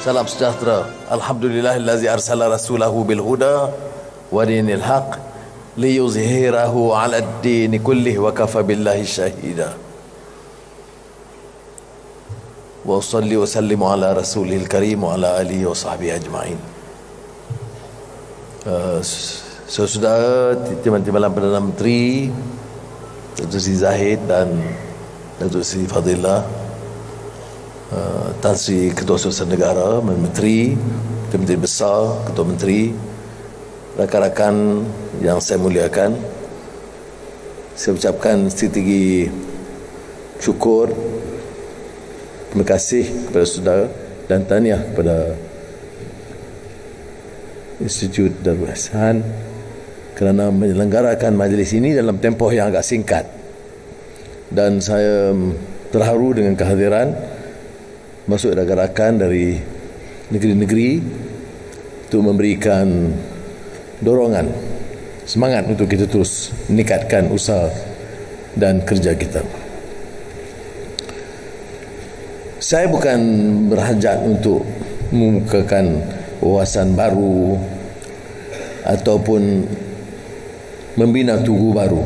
Salam sejahtera. Alhamdulillahillazi arsala rasulahu bil huda wa dinil haq liyuzhirahu 'ala ad-din kullih wa kafa billahi shahida. Wa salli wa sallimu ala rasulil karim wa ala alihi wa sahbihi ajma'in. Saudara, Timbalan Perdana Menteri Datuk Seri Zahid dan Datuk Seri Fadilah, Tan Sri Ketua Surusan Negara, Menteri, Menteri Besar, Ketua Menteri, rakan-rakan yang saya muliakan, saya ucapkan setinggi syukur, terima kasih kepada saudara dan tahniah kepada Institut Darul Ihsan kerana menyelenggarakan majlis ini dalam tempoh yang agak singkat. Dan saya terharu dengan kehadiran masuk rakan-rakan dari negeri-negeri untuk memberikan dorongan, semangat untuk kita terus meningkatkan usaha dan kerja kita. Saya bukan berhajat untuk mengemukakan wawasan baru ataupun membina tugu baru.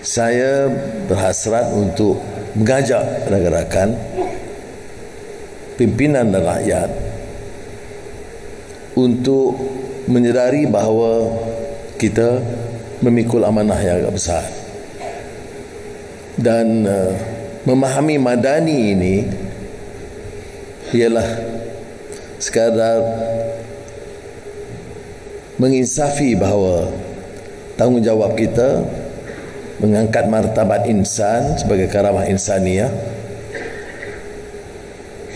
Saya berhasrat untuk mengajak rakan-rakan, pimpinan dan rakyat untuk menyedari bahawa kita memikul amanah yang agak besar, dan memahami madani ini ialah sekadar menginsafi bahawa tanggungjawab kita mengangkat martabat insan sebagai karamah insaniah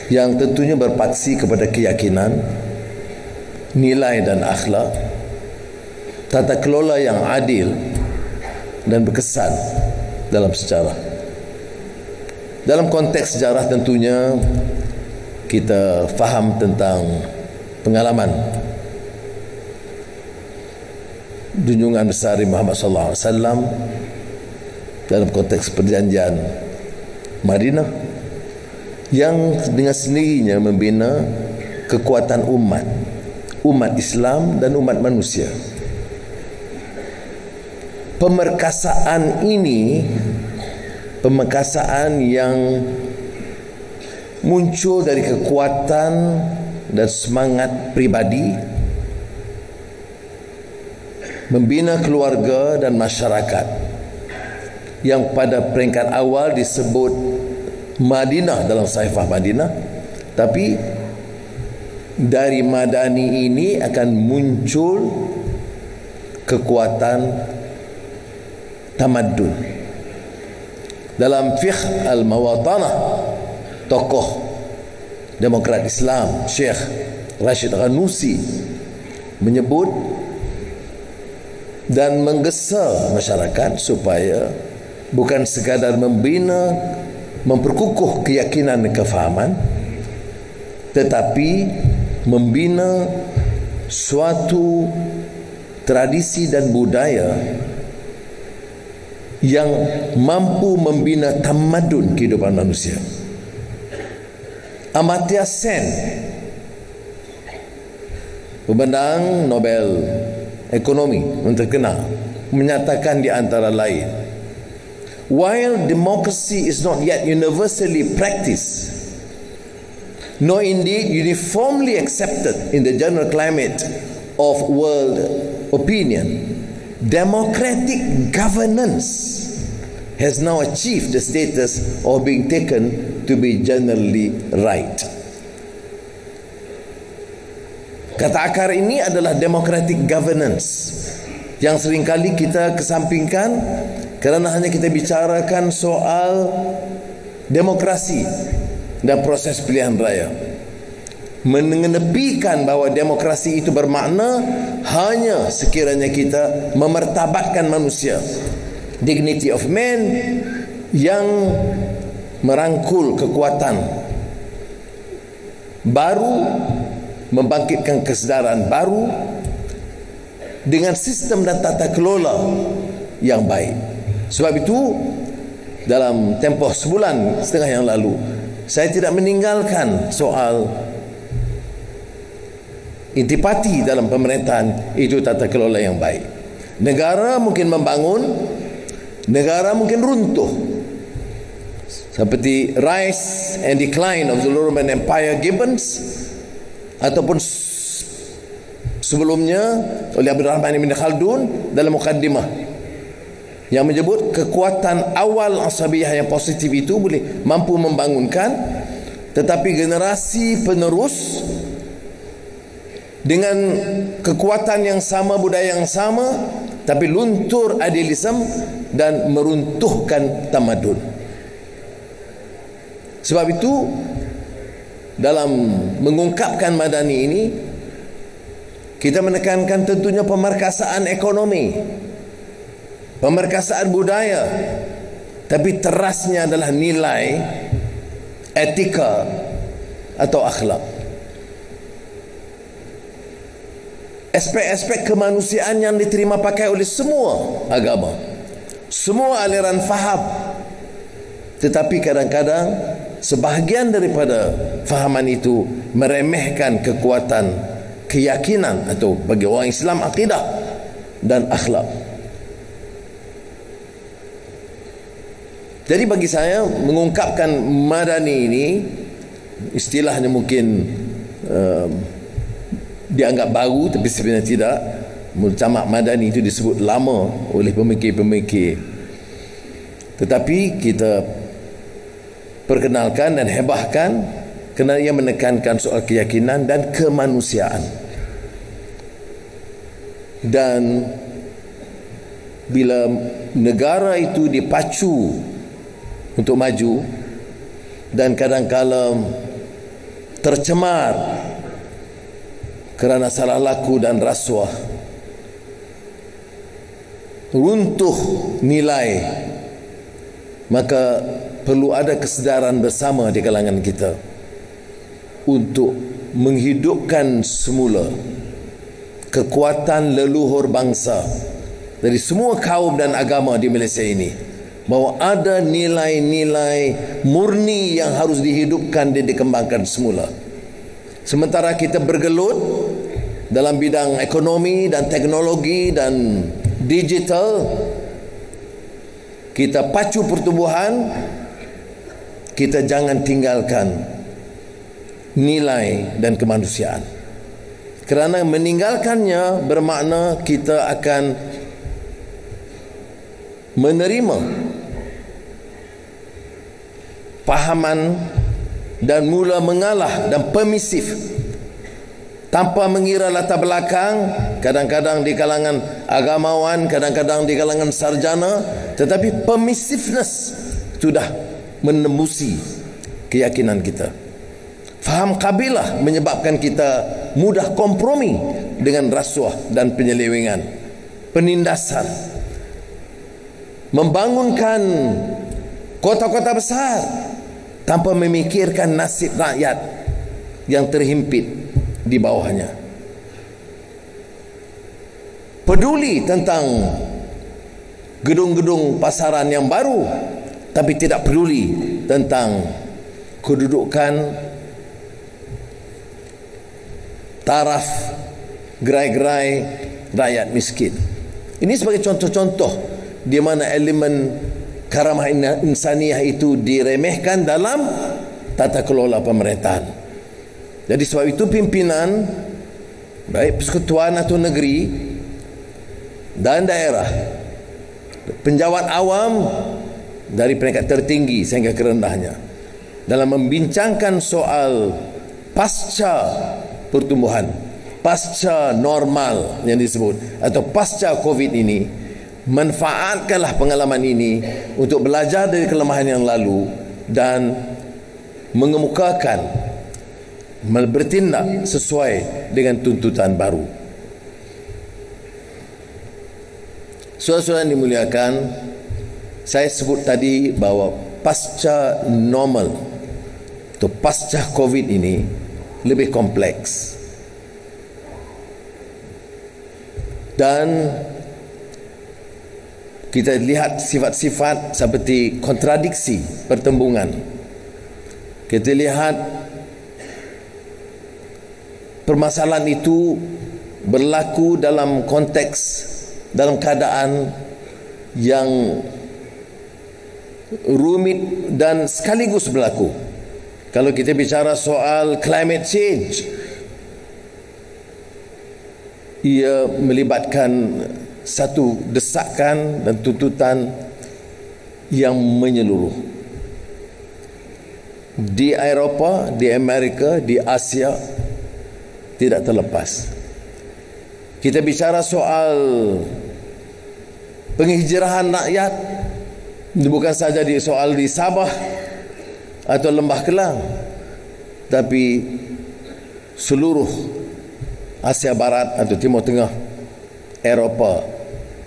yang tentunya berpaksi kepada keyakinan, nilai dan akhlak, tata kelola yang adil dan berkesan dalam sejarah. Dalam konteks sejarah tentunya kita faham tentang pengalaman junjungan besar Muhammad sallallahu alaihi wasallam dalam konteks perjanjian Madinah yang dengan sendirinya membina kekuatan umat Islam dan umat manusia. Pemerkasaan ini, pemerkasaan yang muncul dari kekuatan dan semangat pribadi, membina keluarga dan masyarakat yang pada peringkat awal disebut Madinah dalam Saifah Madinah, tapi dari madani ini akan muncul kekuatan tamadun. Dalam fiqh al-mawatanah, tokoh demokrat Islam Syekh Rashid Ghanusi menyebut dan menggesa masyarakat supaya bukan sekadar membina, memperkukuh keyakinan dan kefahaman, tetapi membina suatu tradisi dan budaya yang mampu membina tamadun kehidupan manusia. Amartya Sen, pemenang Nobel Ekonomi yang terkenal, menyatakan di antara lain, while democracy is not yet universally practiced, nor indeed uniformly accepted in the general climate of world opinion, democratic governance has now achieved the status of being taken to be generally right. Kata akar ini adalah democratic governance yang seringkali kita kesampingkan kerana hanya kita bicarakan soal demokrasi dan proses pilihan raya, mengenepikan bahawa demokrasi itu bermakna hanya sekiranya kita memartabatkan manusia, dignity of man, yang merangkul kekuatan baru, membangkitkan kesedaran baru dengan sistem dan tata kelola yang baik. Sebab itu dalam tempoh sebulan setengah yang lalu saya tidak meninggalkan soal intipati dalam pemerintahan. Itu tata kelola yang baik. Negara mungkin membangun, negara mungkin runtuh, seperti Rise and Decline of the Roman Empire Gibbons, ataupun sebelumnya oleh Abdurrahman Ibn Khaldun dalam mukaddimah yang menyebut kekuatan awal asabiyah yang positif itu boleh mampu membangunkan, tetapi generasi penerus dengan kekuatan yang sama, budaya yang sama, tapi luntur idealisme dan meruntuhkan tamadun. Sebab itu dalam mengungkapkan Madani ini, kita menekankan tentunya pemerkasaan ekonomi, pemerkasaan budaya, tapi terasnya adalah nilai etika atau akhlak. Aspek-aspek kemanusiaan yang diterima pakai oleh semua agama, semua aliran faham. Tetapi kadang-kadang sebahagian daripada fahaman itu meremehkan kekuatan keyakinan, atau bagi orang Islam akidah dan akhlak. Jadi bagi saya mengungkapkan Madani ini, istilahnya mungkin dianggap baru, tapi sebenarnya tidak. Mujtama' Madani itu disebut lama oleh pemikir-pemikir, tetapi kita perkenalkan dan hebahkan kerana ia menekankan soal keyakinan dan kemanusiaan. Dan bila negara itu dipacu untuk maju dan kadang-kala tercemar kerana salah laku dan rasuah, runtuh nilai, maka perlu ada kesedaran bersama di kalangan kita untuk menghidupkan semula kekuatan leluhur bangsa dari semua kaum dan agama di Malaysia ini, bahawa ada nilai-nilai murni yang harus dihidupkan dan dikembangkan semula. Sementara kita bergelut dalam bidang ekonomi dan teknologi dan digital, kita pacu pertumbuhan, kita jangan tinggalkan nilai dan kemanusiaan. Kerana meninggalkannya bermakna kita akan menerima pahaman dan mula mengalah dan permisif tanpa mengira latar belakang, kadang-kadang di kalangan agamawan, kadang-kadang di kalangan sarjana, tetapi permissiveness sudah menembusi keyakinan kita. Faham kabilah menyebabkan kita mudah kompromi dengan rasuah dan penyelewengan, penindasan. Membangunkan kota-kota besar tanpa memikirkan nasib rakyat yang terhimpit di bawahnya. Peduli tentang gedung-gedung pasaran yang baru, tapi tidak peduli tentang kedudukan taraf gerai-gerai rakyat miskin. Ini sebagai contoh-contoh di mana elemen karamah insaniah itu diremehkan dalam tata kelola pemerintahan. Jadi sebab itu pimpinan, baik persekutuan atau negeri dan daerah, penjawat awam dari peringkat tertinggi sehingga kerendahnya, dalam membincangkan soal pasca pertumbuhan, pasca normal yang disebut, atau pasca COVID ini, manfaatkanlah pengalaman ini untuk belajar dari kelemahan yang lalu dan mengemukakan, bertindak sesuai dengan tuntutan baru. Saudara-saudara yang dimuliakan, saya sebut tadi bahawa pasca normal atau pasca COVID ini lebih kompleks dan kita lihat sifat-sifat seperti kontradiksi pertembungan kita lihat permasalahan itu berlaku dalam konteks, dalam keadaan yang rumit dan sekaligus berlaku. Kalau kita bicara soal climate change, ia melibatkan satu desakan dan tuntutan yang menyeluruh. Di Eropah, di Amerika, di Asia, tidak terlepas. Kita bicara soal penghijrahan rakyat, bukan saja soal di Sabah atau Lembah Kelang, tapi seluruh Asia Barat atau Timur Tengah, Eropah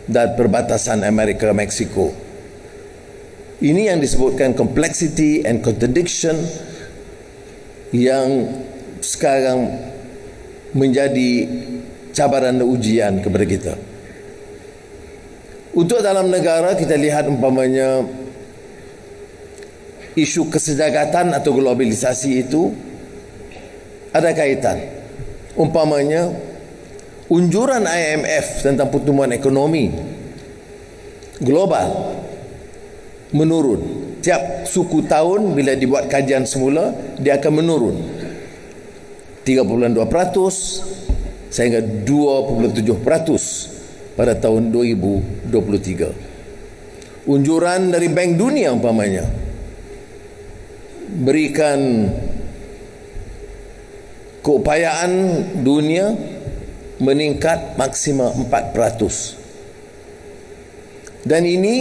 dan perbatasan Amerika, Meksiko. Ini yang disebutkan complexity and contradiction yang sekarang menjadi cabaran dan ujian kepada kita. Untuk dalam negara, kita lihat umpamanya isu kesejahterataan atau globalisasi itu ada kaitan. Umpamanya unjuran IMF tentang pertumbuhan ekonomi global menurun. Tiap suku tahun bila dibuat kajian semula, dia akan menurun 3.2% sehingga 2.7% pada tahun 2023. Unjuran dari Bank Dunia umpamanya berikan keupayaan dunia meningkat maksimal 4%. Dan ini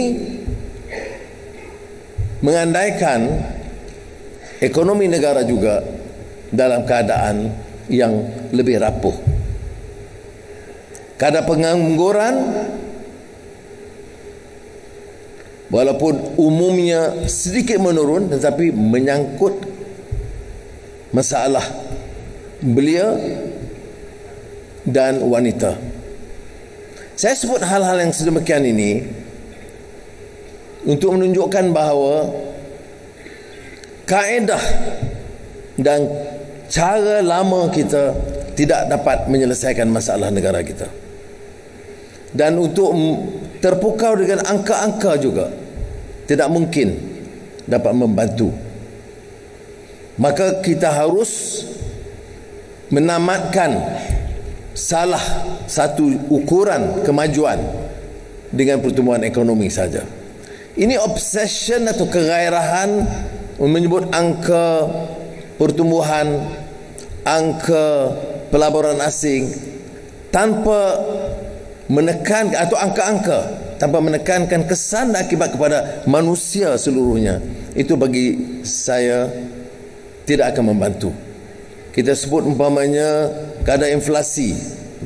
mengandaikan ekonomi negara juga dalam keadaan yang lebih rapuh. Kadar pengangguran walaupun umumnya sedikit menurun, tetapi menyangkut masalah belia dan wanita. Saya sebut hal-hal yang sedemikian ini untuk menunjukkan bahawa kaedah dan cara lama kita tidak dapat menyelesaikan masalah negara kita. Dan untuk terpukau dengan angka-angka juga tidak mungkin dapat membantu. Maka kita harus menamatkan salah satu ukuran kemajuan dengan pertumbuhan ekonomi saja. Ini obsession atau kegairahan menyebut angka pertumbuhan, angka pelaburan asing tanpa menekan atau angka-angka tanpa menekankan kesan dan akibat kepada manusia seluruhnya. Itu bagi saya tidak akan membantu. Kita sebut umpamanya kadar inflasi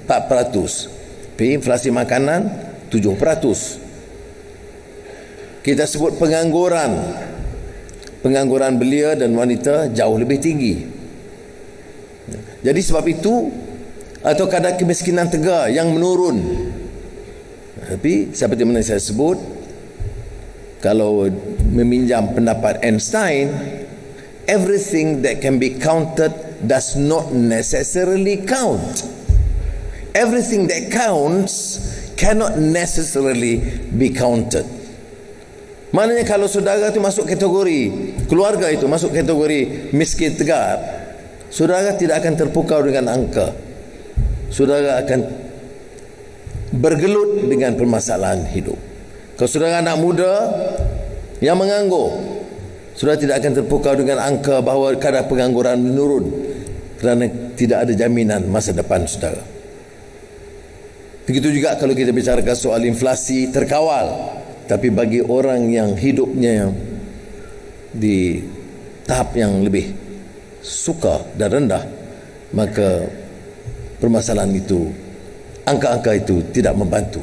4%, tapi inflasi makanan 7%. Kita sebut pengangguran belia dan wanita jauh lebih tinggi. Jadi sebab itu, atau kadar kemiskinan tegar yang menurun. Tapi seperti mana saya sebut, kalau meminjam pendapat Einstein, everything that can be counted does not necessarily count. Everything that counts cannot necessarily be counted. Maknanya kalau saudara itu masuk kategori, keluarga itu masuk kategori miskin tegar, saudara tidak akan terpukau dengan angka. Saudara akan bergelut dengan permasalahan hidup. Kalau saudara anak muda yang menganggur, saudara tidak akan terpukau dengan angka bahawa kadar pengangguran menurun kerana tidak ada jaminan masa depan saudara. Begitu juga kalau kita bicarakan soal inflasi terkawal, tapi bagi orang yang hidupnya di tahap yang lebih sukar dan rendah, maka permasalahan itu, angka-angka itu tidak membantu.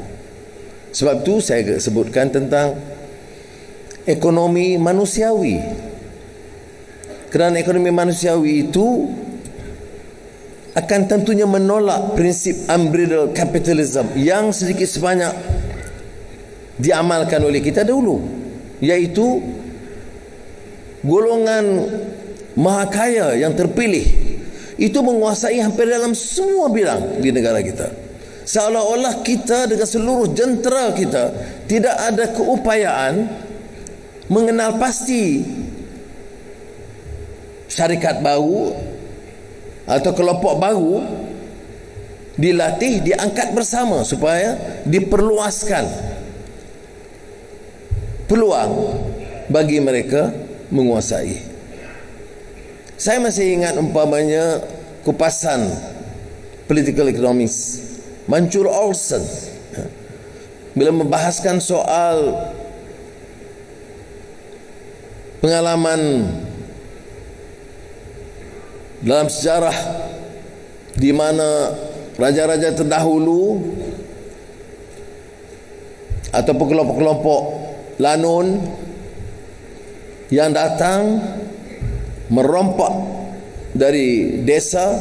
Sebab itu saya sebutkan tentang ekonomi manusiawi. Kerana ekonomi manusiawi itu akan tentunya menolak prinsip unbridled capitalism yang sedikit sebanyak diamalkan oleh kita dahulu, iaitu golongan maha kaya yang terpilih itu menguasai hampir dalam semua bidang di negara kita. Seolah-olah kita dengan seluruh jentera kita tidak ada keupayaan mengenal pasti syarikat baru atau kelompok baru dilatih, diangkat bersama supaya diperluaskan peluang bagi mereka menguasai. Saya masih ingat umpamanya kupasan political economics Mancur Olson bila membahaskan soal pengalaman dalam sejarah di mana raja-raja terdahulu ataupun kelompok-kelompok lanun yang datang merompak dari desa,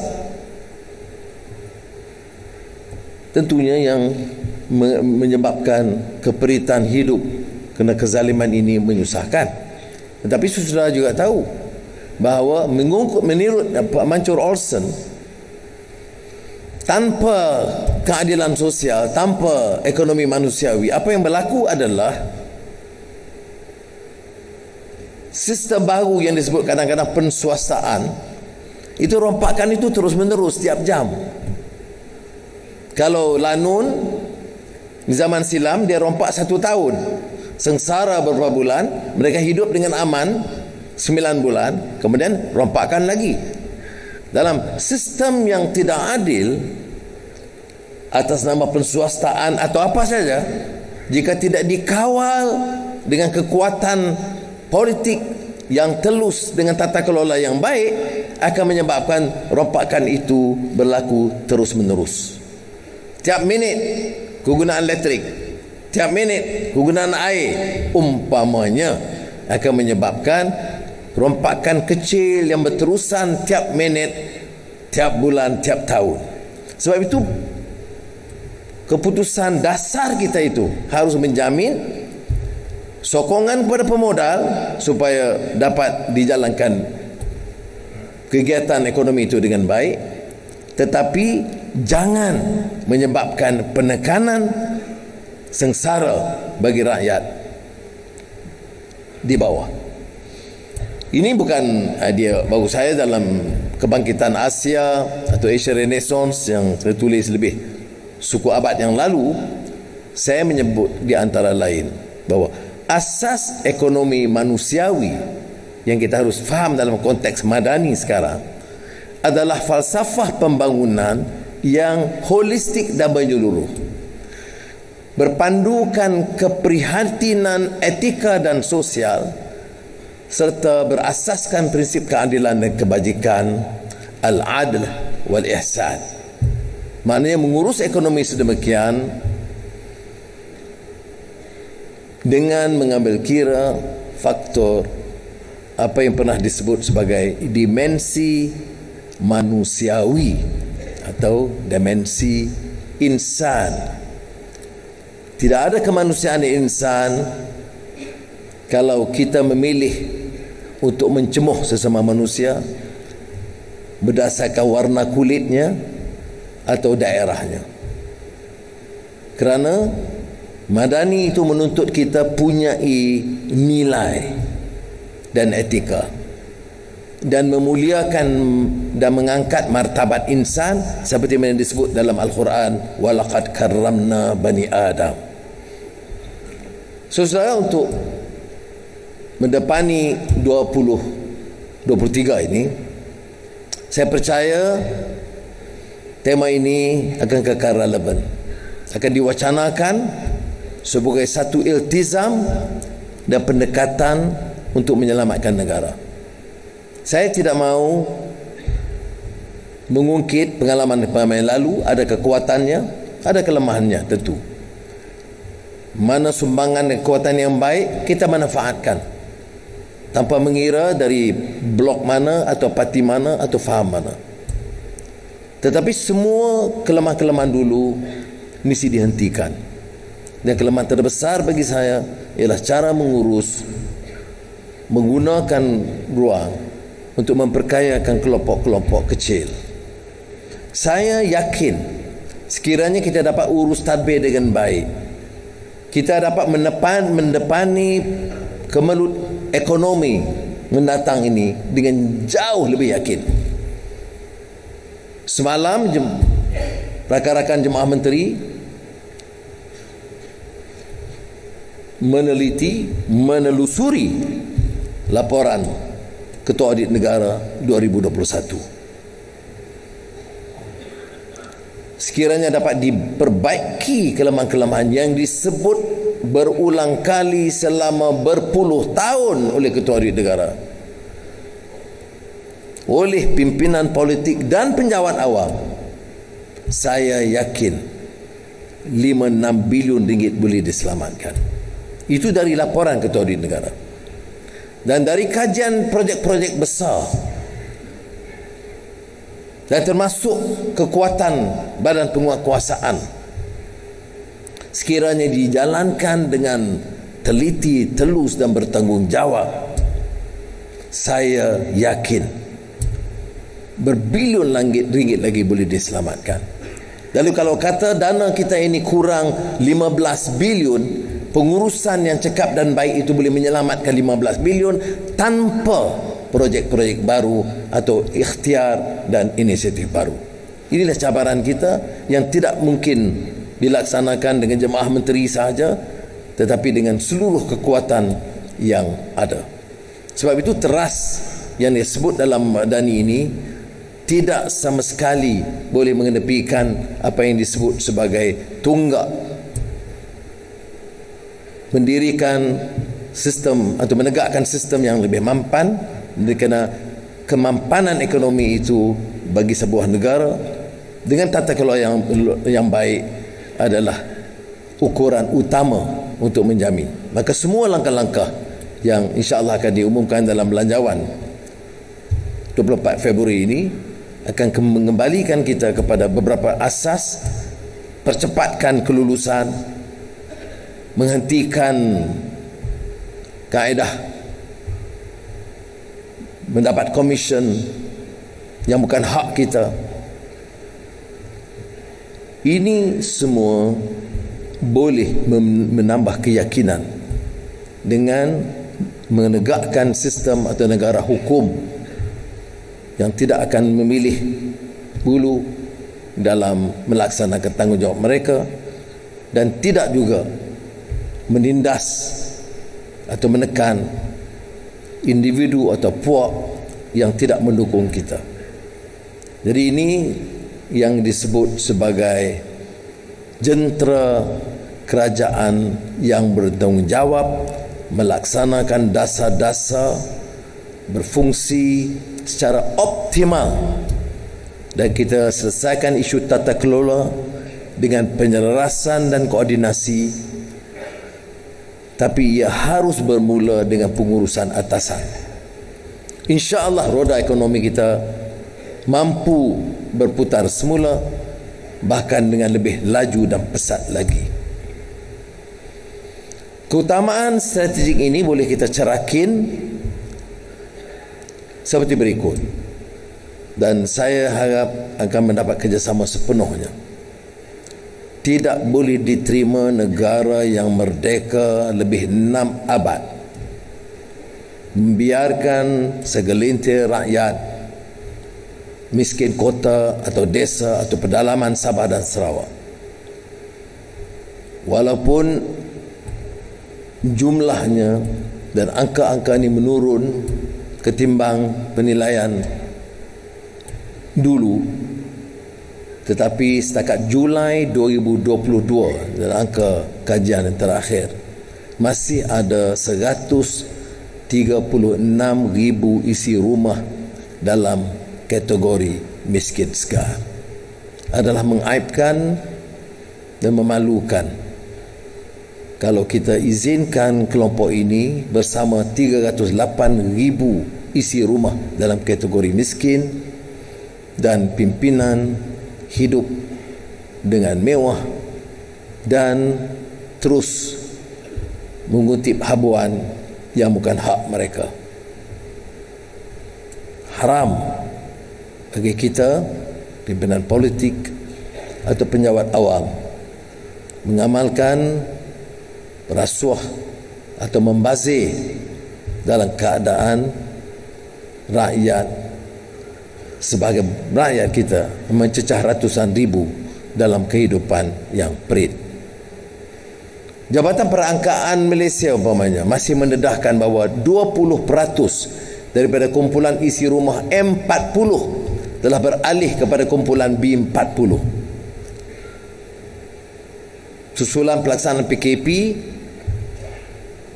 tentunya yang menyebabkan keperitan hidup kerana kezaliman ini menyusahkan. Tetapi saudara juga tahu bahawa menurut Mancur Olson, tanpa keadilan sosial, tanpa ekonomi manusiawi, apa yang berlaku adalah sistem baru yang disebut kadang-kadang penswastaan. Itu rompakan itu terus menerus setiap jam. Kalau lanun di zaman silam dia rompak 1 tahun, sengsara beberapa bulan, mereka hidup dengan aman 9 bulan, kemudian rompakan lagi. Dalam sistem yang tidak adil atas nama penswastaan atau apa saja, jika tidak dikawal dengan kekuatan politik yang telus dengan tata kelola yang baik, akan menyebabkan rompakan itu berlaku terus menerus. Tiap minit kegunaan elektrik, tiap minit kegunaan air umpamanya akan menyebabkan rompakan kecil yang berterusan tiap minit, tiap bulan, tiap tahun. Sebab itu keputusan dasar kita itu harus menjamin sokongan kepada pemodal supaya dapat dijalankan kegiatan ekonomi itu dengan baik, tetapi jangan menyebabkan penekanan sengsara bagi rakyat di bawah. Ini bukan idea baru saya dalam Kebangkitan Asia atau Asia Renaissance yang saya tulis lebih suku abad yang lalu. Saya menyebut di antara lain bahawa asas ekonomi manusiawi yang kita harus faham dalam konteks madani sekarang adalah falsafah pembangunan yang holistik dan menyeluruh, berpandukan keprihatinan etika dan sosial, serta berasaskan prinsip keadilan dan kebajikan, al-adl wal-ihsan. Maknanya mengurus ekonomi sedemikian dengan mengambil kira faktor apa yang pernah disebut sebagai dimensi manusiawi atau dimensi insan. Tidak ada kemanusiaan insan kalau kita memilih untuk mencemuh sesama manusia berdasarkan warna kulitnya atau daerahnya. Kerana madani itu menuntut kita punyai nilai dan etika dan memuliakan dan mengangkat martabat insan seperti yang disebut dalam Al-Quran, walaqad karramna bani Adam. Saudara, untuk mendepani 2023 ini, saya percaya tema ini akan kekal relevan, akan diwacanakan sebagai satu iltizam dan pendekatan untuk menyelamatkan negara. Saya tidak mahu mengungkit pengalaman-pengalaman yang lalu. Ada kekuatannya, ada kelemahannya tentu. Mana sumbangan dan kekuatan yang baik kita manfaatkan tanpa mengira dari blok mana atau parti mana atau faham mana. Tetapi semua kelemahan-kelemahan dulu mesti dihentikan. Dan kelemahan terbesar bagi saya ialah cara mengurus, menggunakan ruang untuk memperkayakan kelompok-kelompok kecil. Saya yakin sekiranya kita dapat urus tadbir dengan baik, kita dapat mendepani kemelut ekonomi mendatang ini dengan jauh lebih yakin. Semalam rakan-rakan jemaah menteri menelusuri laporan Ketua Audit Negara 2021. Sekiranya dapat diperbaiki kelemahan-kelemahan yang disebut berulang kali selama berpuluh tahun oleh Ketua Audit Negara, oleh pimpinan politik dan penjawat awam, saya yakin 5-6 bilion ringgit boleh diselamatkan. Itu dari laporan Ketua Audit Negara. Dan dari kajian projek-projek besar, dan termasuk kekuatan badan penguatkuasaan, sekiranya dijalankan dengan teliti, telus dan bertanggungjawab, saya yakin berbilion ringgit lagi boleh diselamatkan. Lalu kalau kata dana kita ini kurang 15 bilion, pengurusan yang cekap dan baik itu boleh menyelamatkan 15 bilion tanpa projek-projek baru atau ikhtiar dan inisiatif baru. Inilah cabaran kita yang tidak mungkin dilaksanakan dengan jemaah menteri sahaja, tetapi dengan seluruh kekuatan yang ada. Sebab itu teras yang disebut dalam Madani ini tidak sama sekali boleh mengenepikan apa yang disebut sebagai tunggak mendirikan sistem atau menegakkan sistem yang lebih mampan, kerana kemampanan ekonomi itu bagi sebuah negara dengan tata kelola yang baik adalah ukuran utama untuk menjamin. Maka semua langkah-langkah yang insya-Allah akan diumumkan dalam belanjawan 24 Februari ini akan mengembalikan kita kepada beberapa asas, percepatkan kelulusan, menghentikan kaedah mendapat komisen yang bukan hak kita. Ini semua boleh menambah keyakinan dengan menegakkan sistem atau negara hukum yang tidak akan memilih bulu dalam melaksanakan tanggungjawab mereka, dan tidak juga menindas atau menekan individu atau puak yang tidak mendukung kita. Jadi ini yang disebut sebagai jentera kerajaan yang bertanggungjawab, melaksanakan dasar-dasar, berfungsi secara optimal, dan kita selesaikan isu tata kelola dengan penyelarasan dan koordinasi. Tapi ia harus bermula dengan pengurusan atasan. Insya-Allah roda ekonomi kita mampu berputar semula, bahkan dengan lebih laju dan pesat lagi. Keutamaan strategik ini boleh kita cerakin seperti berikut, dan saya harap akan mendapat kerjasama sepenuhnya. Tidak boleh diterima negara yang merdeka lebih 6 abad membiarkan segelintir rakyat miskin kota atau desa atau pedalaman Sabah dan Sarawak, walaupun jumlahnya dan angka-angka ini menurun ketimbang penilaian dulu, tetapi setakat Julai 2022 dalam angka kajian yang terakhir masih ada 136,000 isi rumah dalam kategori miskin sekar. Adalah mengaibkan dan memalukan kalau kita izinkan kelompok ini bersama 308,000 isi rumah dalam kategori miskin dan pimpinan hidup dengan mewah dan terus mengutip habuan yang bukan hak mereka. haram bagi kita, pimpinan politik atau penjawat awam, mengamalkan rasuah atau membazir dalam keadaan rakyat, sebagai rakyat kita mencecah ratusan ribu dalam kehidupan yang perit. Jabatan Perangkaan Malaysia umpamanya masih mendedahkan bahawa 20% daripada kumpulan isi rumah M40 telah beralih kepada kumpulan B40. Susulan pelaksanaan PKP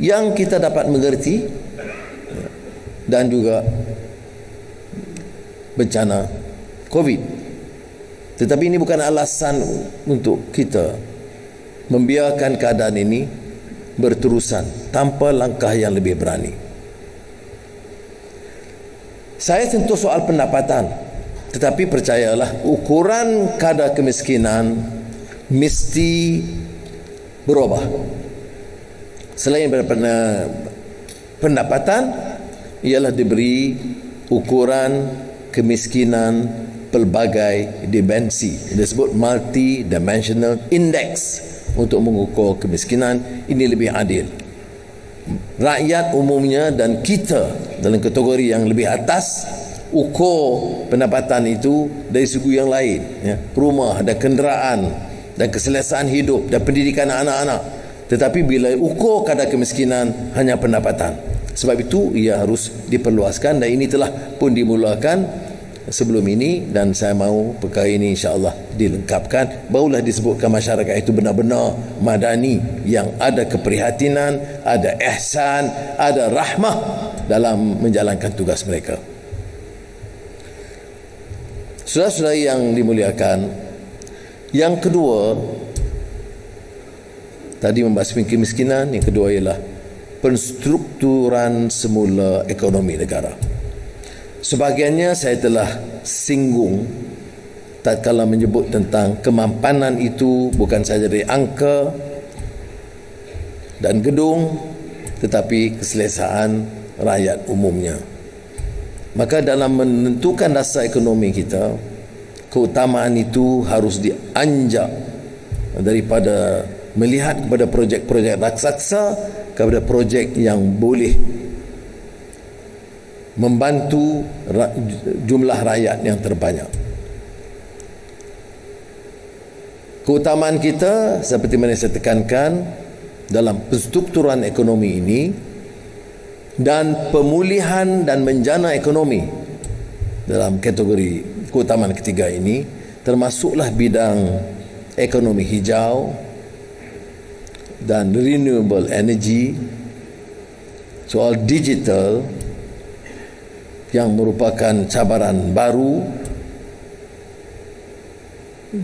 yang kita dapat mengerti, dan juga bencana COVID. Tetapi ini bukan alasan untuk kita membiarkan keadaan ini berterusan tanpa langkah yang lebih berani. Saya tentu soal pendapatan, tetapi percayalah ukuran kadar kemiskinan mesti berubah. Selain daripada pendapatan, ialah diberi ukuran kemiskinan pelbagai dimensi, disebut multi-dimensional index, untuk mengukur kemiskinan ini lebih adil. Rakyat umumnya dan kita dalam kategori yang lebih atas ukur pendapatan itu dari segi yang lain, ya, rumah dan kenderaan dan keselesaan hidup dan pendidikan anak-anak. Tetapi bila ukur kadar kemiskinan hanya pendapatan, sebab itu ia harus diperluaskan, dan ini telah pun dimulakan sebelum ini, dan saya mahu perkara ini insya-Allah dilengkapkan, barulah disebutkan masyarakat itu benar-benar madani, yang ada keprihatinan, ada ihsan, ada rahmah dalam menjalankan tugas mereka. Saudara-saudara yang dimuliakan, yang kedua tadi membahas kemiskinan, yang kedua ialah penstrukturan semula ekonomi negara. Sebahagiannya saya telah singgung tatkala menyebut tentang kemampanan itu bukan sahaja dari angka dan gedung, tetapi keselesaan rakyat umumnya. Maka dalam menentukan dasar ekonomi kita, keutamaan itu harus dianjak daripada melihat kepada projek-projek raksasa kepada projek yang boleh membantu jumlah rakyat yang terbanyak. Keutamaan kita seperti mana saya tekankan dalam penstrukturan ekonomi ini dan pemulihan dan menjana ekonomi dalam kategori keutamaan ketiga ini, termasuklah bidang ekonomi hijau dan renewable energy, soal digital yang merupakan cabaran baru,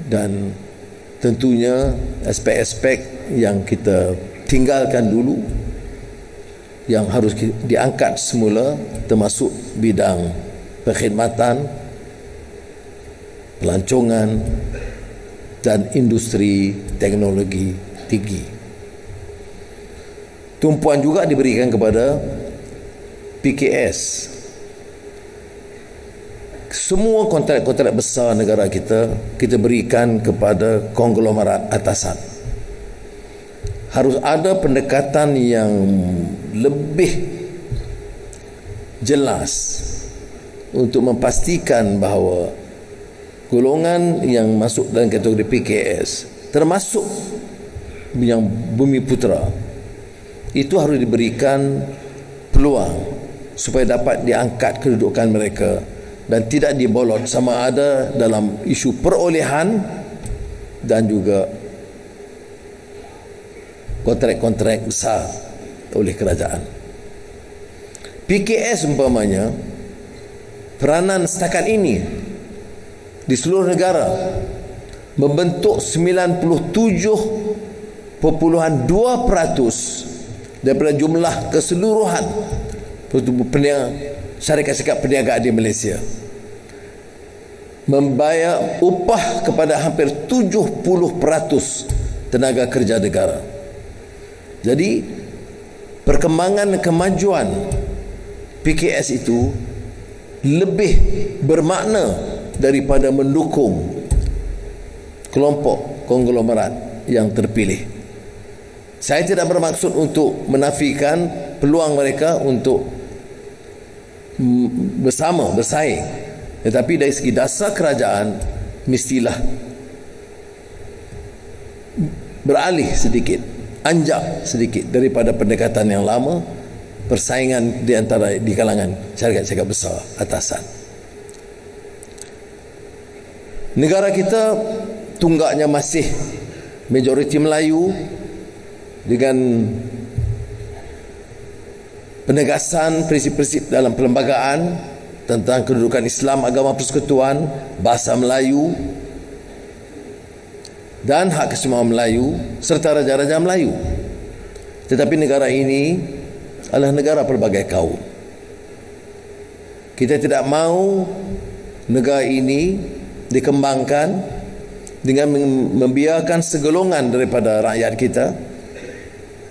dan tentunya aspek-aspek yang kita tinggalkan dulu yang harus diangkat semula, termasuk bidang perkhidmatan, pelancongan dan industri teknologi tinggi. Tumpuan juga diberikan kepada PKS. Semua kontrak-kontrak besar negara kita berikan kepada konglomerat atasan. Harus ada pendekatan yang lebih jelas untuk memastikan bahawa golongan yang masuk dalam kategori PKS, termasuk yang Bumi Putra, itu harus diberikan peluang supaya dapat diangkat kedudukan mereka dan tidak dibolot sama ada dalam isu perolehan dan juga kontrak-kontrak besar oleh kerajaan. PKS umpamanya, peranan setakat ini di seluruh negara membentuk 97.2% daripada jumlah keseluruhan syarikat-syarikat perniagaan di Malaysia, membayar upah kepada hampir 70% tenaga kerja negara. Jadi perkembangan kemajuan PKS itu lebih bermakna daripada mendukung kelompok konglomerat yang terpilih. Saya tidak bermaksud untuk menafikan peluang mereka untuk bersama, bersaing. Tetapi dari segi dasar kerajaan, mestilah beralih sedikit, anjak sedikit daripada pendekatan yang lama, persaingan di kalangan syarikat-syarikat besar atasan. Negara kita tunggaknya masih majoriti Melayu, dengan penegasan prinsip-prinsip dalam perlembagaan tentang kedudukan Islam, agama persekutuan, bahasa Melayu dan hak kesemuan Melayu serta raja-raja Melayu. Tetapi negara ini adalah negara pelbagai kaum. Kita tidak mahu negara ini dikembangkan dengan membiarkan segolongan daripada rakyat kita,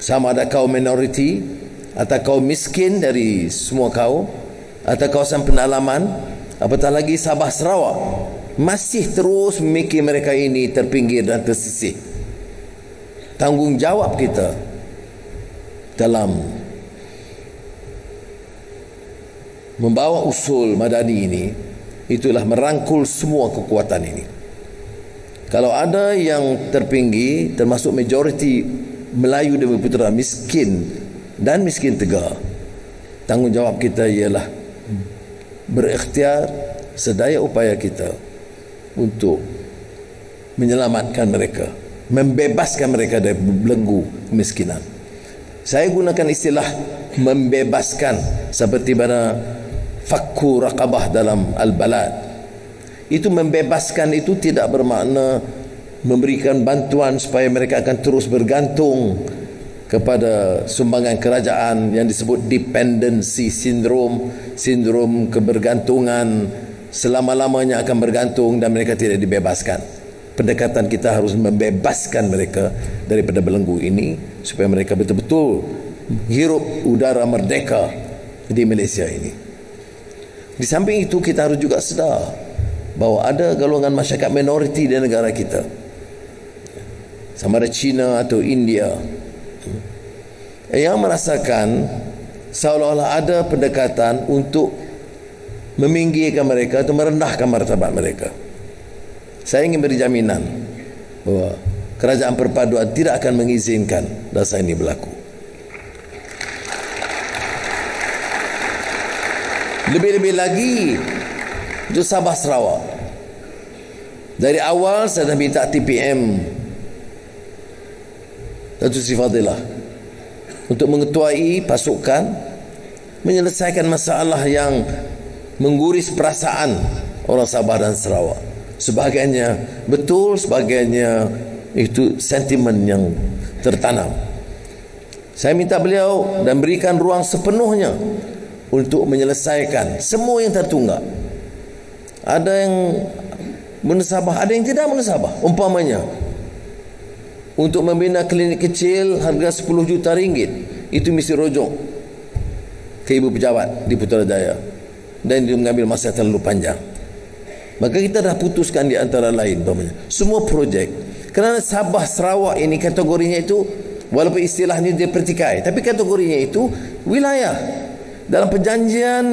sama ada kaum minoriti atau kaum miskin dari semua kaum atau kawasan pendalaman, apatah lagi Sabah Sarawak, masih terus memikir mereka ini terpinggir dan tersisih. Tanggungjawab kita dalam membawa usul Madani ini itulah merangkul semua kekuatan ini. Kalau ada yang terpinggir, termasuk majoriti Melayu dan Putera miskin dan miskin tegar, tanggungjawab kita ialah berikhtiar sedaya upaya kita untuk menyelamatkan mereka, membebaskan mereka dari belenggu kemiskinan. Saya gunakan istilah membebaskan seperti mana fakku raqabah dalam Al-Balad. Itu membebaskan itu tidak bermakna memberikan bantuan supaya mereka akan terus bergantung kepada sumbangan kerajaan yang disebut dependency syndrome, sindrom kebergantungan, selama-lamanya akan bergantung dan mereka tidak dibebaskan. Pendekatan kita harus membebaskan mereka daripada belenggu ini supaya mereka betul-betul hirup udara merdeka di Malaysia ini. Di samping itu kita harus juga sedar bahawa ada golongan masyarakat minoriti di negara kita, sama ada China atau India, yang merasakan seolah-olah ada pendekatan untuk meminggirkan mereka atau merendahkan martabat mereka. Saya ingin beri jaminan bahawa kerajaan perpaduan tidak akan mengizinkan dasar ini berlaku. Lebih-lebih lagi untuk Sabah Sarawak, dari awal saya dah minta TPM Datuk Seri Fadilah untuk mengetuai pasukan menyelesaikan masalah yang mengguris perasaan orang Sabah dan Sarawak. Sebahagiannya betul, sebahagiannya itu sentimen yang tertanam. Saya minta beliau dan berikan ruang sepenuhnya untuk menyelesaikan semua yang tertunggak. Ada yang menasabah, ada yang tidak menasabah. Umpamanya untuk membina klinik kecil harga 10 juta ringgit, itu mesti rujuk ke ibu pejabat di Putrajaya dan dia mengambil masa terlalu panjang. Maka kita dah putuskan di antara lain semua projek, kerana Sabah Sarawak ini kategorinya itu walaupun istilahnya dia pertikai, tapi kategorinya itu wilayah. Dalam perjanjian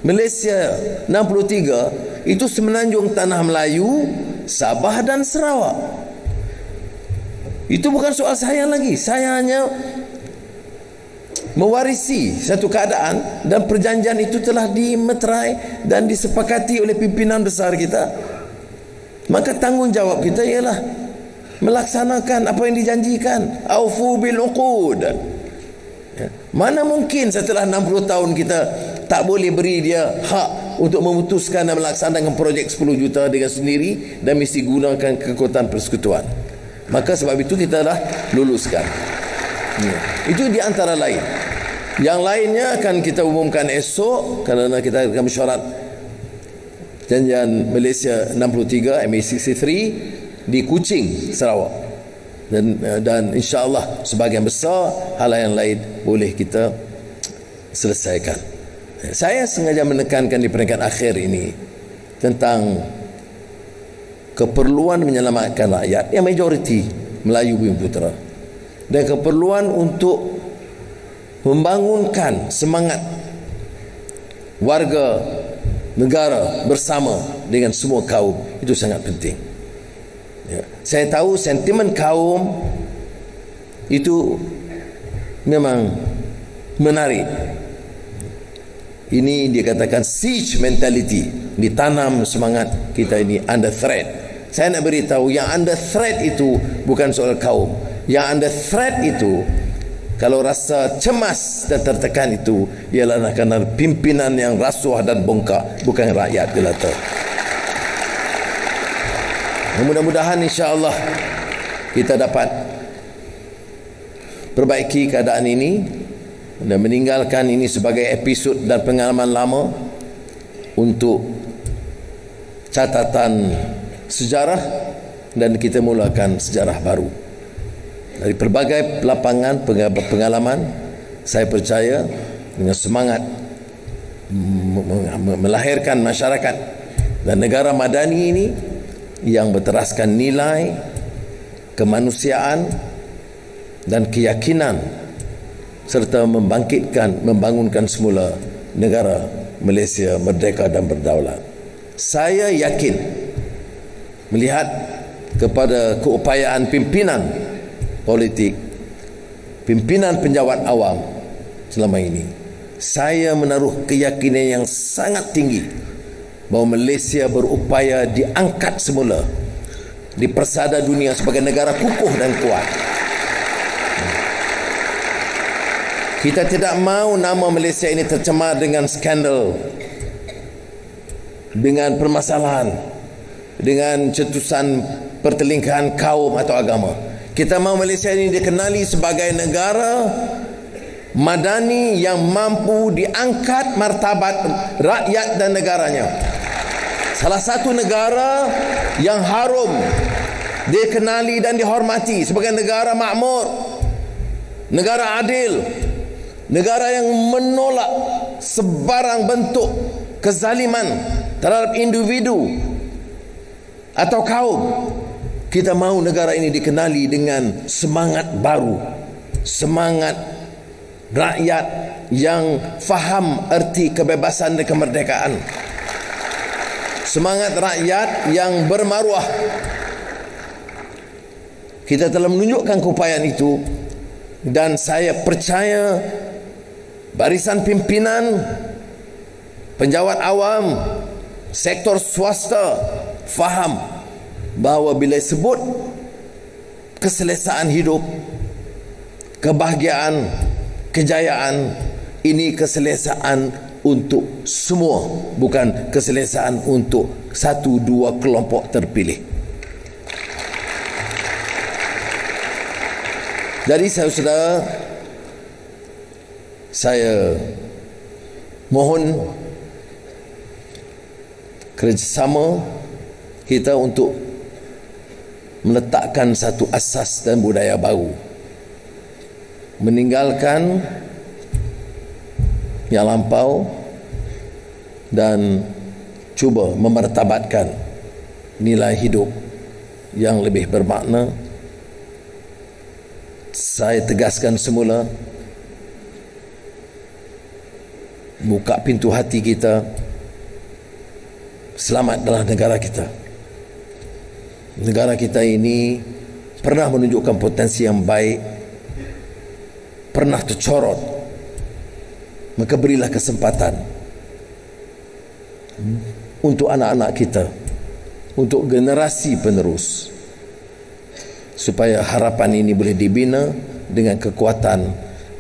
Malaysia 63 itu semenanjung tanah Melayu, Sabah dan Sarawak. Itu bukan soal saya lagi. Saya hanya mewarisi satu keadaan dan perjanjian itu telah dimeterai dan disepakati oleh pimpinan besar kita. Maka tanggungjawab kita ialah melaksanakan apa yang dijanjikan. Aufu bil uqud. Mana mungkin setelah 60 tahun kita tak boleh beri dia hak untuk memutuskan dan melaksanakan projek 10 juta dengan sendiri dan mesti gunakan kekuatan persekutuan. Maka sebab itu kita dah luluskan. Itu di antara lain. Yang lainnya akan kita umumkan esok kerana kita akan mesyuarat Janjian Malaysia 63 MA63 di Kuching, Sarawak. Dan insya-Allah sebahagian besar hal yang lain boleh kita selesaikan. Saya sengaja menekankan di peringkat akhir ini tentang keperluan menyelamatkan rakyat yang majoriti Melayu Bumi Putera, dan keperluan untuk membangunkan semangat warga negara bersama dengan semua kaum. Itu sangat penting. Ya. Saya tahu sentimen kaum itu memang menarik. Ini dikatakan siege mentality, ditanam semangat kita ini under threat. Saya nak beritahu, yang under threat itu bukan soal kaum. Yang under threat itu, kalau rasa cemas dan tertekan itu, ialah kerana pimpinan yang rasuah dan bongkak, bukan rakyat jelata. Mudah-mudahan insya-Allah kita dapat perbaiki keadaan ini dan meninggalkan ini sebagai episod dan pengalaman lama untuk catatan sejarah, dan kita mulakan sejarah baru. Dari pelbagai lapangan pengalaman, saya percaya dengan semangat melahirkan masyarakat dan negara madani ini yang berteraskan nilai kemanusiaan dan keyakinan, serta membangunkan semula negara Malaysia merdeka dan berdaulat. Saya yakin melihat kepada keupayaan pimpinan politik, pimpinan penjawat awam selama ini, saya menaruh keyakinan yang sangat tinggi bahawa Malaysia berupaya diangkat semula di persada dunia sebagai negara kukuh dan kuat. Kita tidak mahu nama Malaysia ini tercemar dengan skandal, dengan permasalahan, dengan cetusan pertelingkahan kaum atau agama. Kita mahu Malaysia ini dikenali sebagai negara madani yang mampu diangkat martabat rakyat dan negaranya. Salah satu negara yang harum dikenali dan dihormati sebagai negara makmur, negara adil, negara yang menolak sebarang bentuk kezaliman terhadap individu atau kaum. Kita mahu negara ini dikenali dengan semangat baru, semangat rakyat yang faham erti kebebasan dan kemerdekaan, semangat rakyat yang bermaruah. Kita telah menunjukkan keupayaan itu, dan saya percaya barisan pimpinan, penjawat awam, sektor swasta faham bahawa bila sebut keselesaan hidup, kebahagiaan, kejayaan, ini keselesaan untuk semua, bukan keselesaan untuk satu dua kelompok terpilih. Jadi saudara, saya mohon kerjasama kita untuk meletakkan satu asas dan budaya baru, meninggalkan yang lampau dan cuba memartabatkan nilai hidup yang lebih bermakna. Saya tegaskan semula, buka pintu hati kita, selamatlah negara kita. Negara kita ini pernah menunjukkan potensi yang baik, pernah tercorot, maka berilah kesempatan untuk anak-anak kita, untuk generasi penerus, supaya harapan ini boleh dibina dengan kekuatan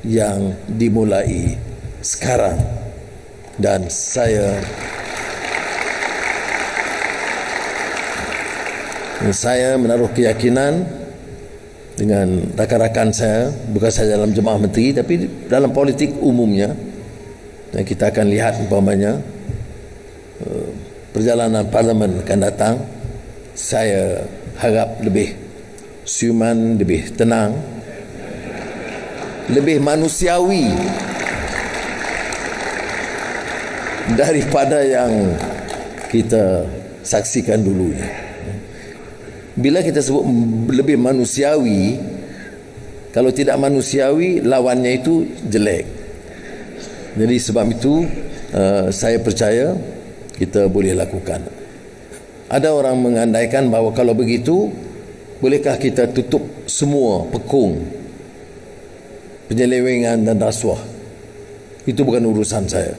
yang dimulai sekarang. Dan saya menaruh keyakinan dengan rakan-rakan saya, bukan saja dalam jemaah menteri tapi dalam politik umumnya. Dan kita akan lihat umpamanya perjalanan parlimen akan datang, saya harap lebih siuman, lebih tenang, lebih manusiawi, daripada yang kita saksikan dulunya. Bila kita sebut lebih manusiawi, kalau tidak manusiawi, lawannya itu jelek. Jadi sebab itu saya percaya kita boleh lakukan. Ada orang mengandaikan bahawa kalau begitu, bolehkah kita tutup semua pekung penyelewengan dan rasuah? Itu bukan urusan saya.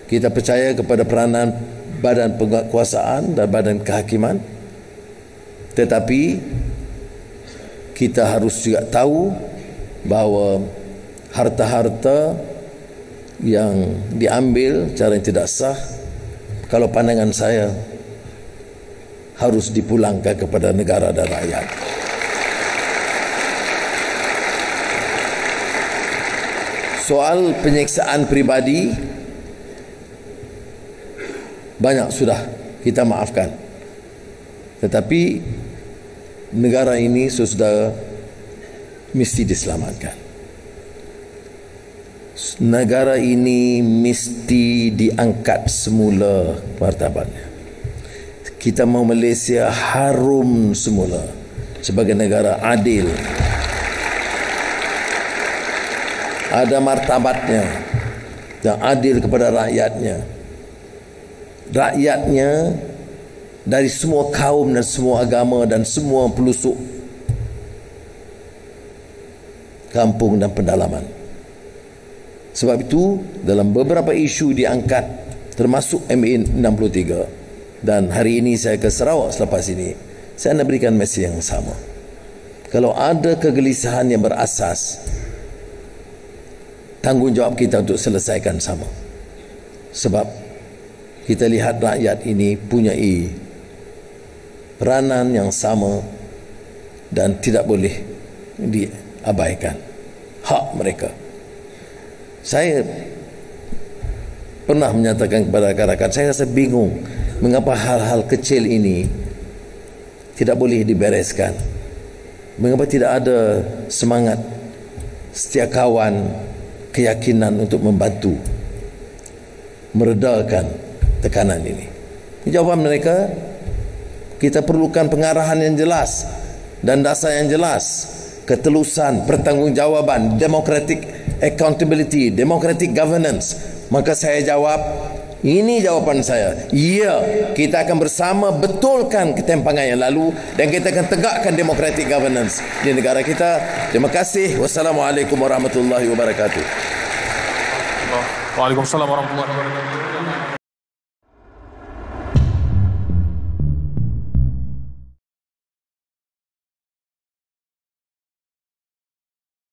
Kita percaya kepada peranan badan penguasaan dan badan kehakiman, tetapi kita harus juga tahu bahawa harta-harta yang diambil cara yang tidak sah, kalau pandangan saya, harus dipulangkan kepada negara dan rakyat. Soal penyiksaan peribadi, banyak sudah kita maafkan. Tetapi negara ini, saudara, mesti diselamatkan. Negara ini mesti diangkat semula martabatnya. Kita mahu Malaysia harum semula sebagai negara adil, ada martabatnya dan adil kepada rakyatnya. Rakyatnya dari semua kaum dan semua agama dan semua pelosok kampung dan pedalaman. Sebab itu dalam beberapa isu diangkat, termasuk MA 63, dan hari ini saya ke Sarawak selepas ini, saya nak berikan mesej yang sama. Kalau ada kegelisahan yang berasas, tanggungjawab kita untuk selesaikan sama. Sebab kita lihat rakyat ini punyai peranan yang sama dan tidak boleh diabaikan hak mereka. Saya pernah menyatakan kepada rakan-rakan, saya rasa bingung mengapa hal-hal kecil ini tidak boleh dibereskan. Mengapa tidak ada semangat setia kawan, keyakinan untuk membantu meredakan tekanan ini. Jawapan mereka, kita perlukan pengarahan yang jelas dan dasar yang jelas, ketelusan, pertanggungjawaban, democratic accountability, democratic governance. Maka saya jawab, ini jawapan saya, ya, kita akan bersama betulkan ketimpangan yang lalu dan kita akan tegakkan democratic governance di negara kita. Terima kasih. Wassalamualaikum warahmatullahi wabarakatuh. Waalaikumsalam warahmatullahi wabarakatuh.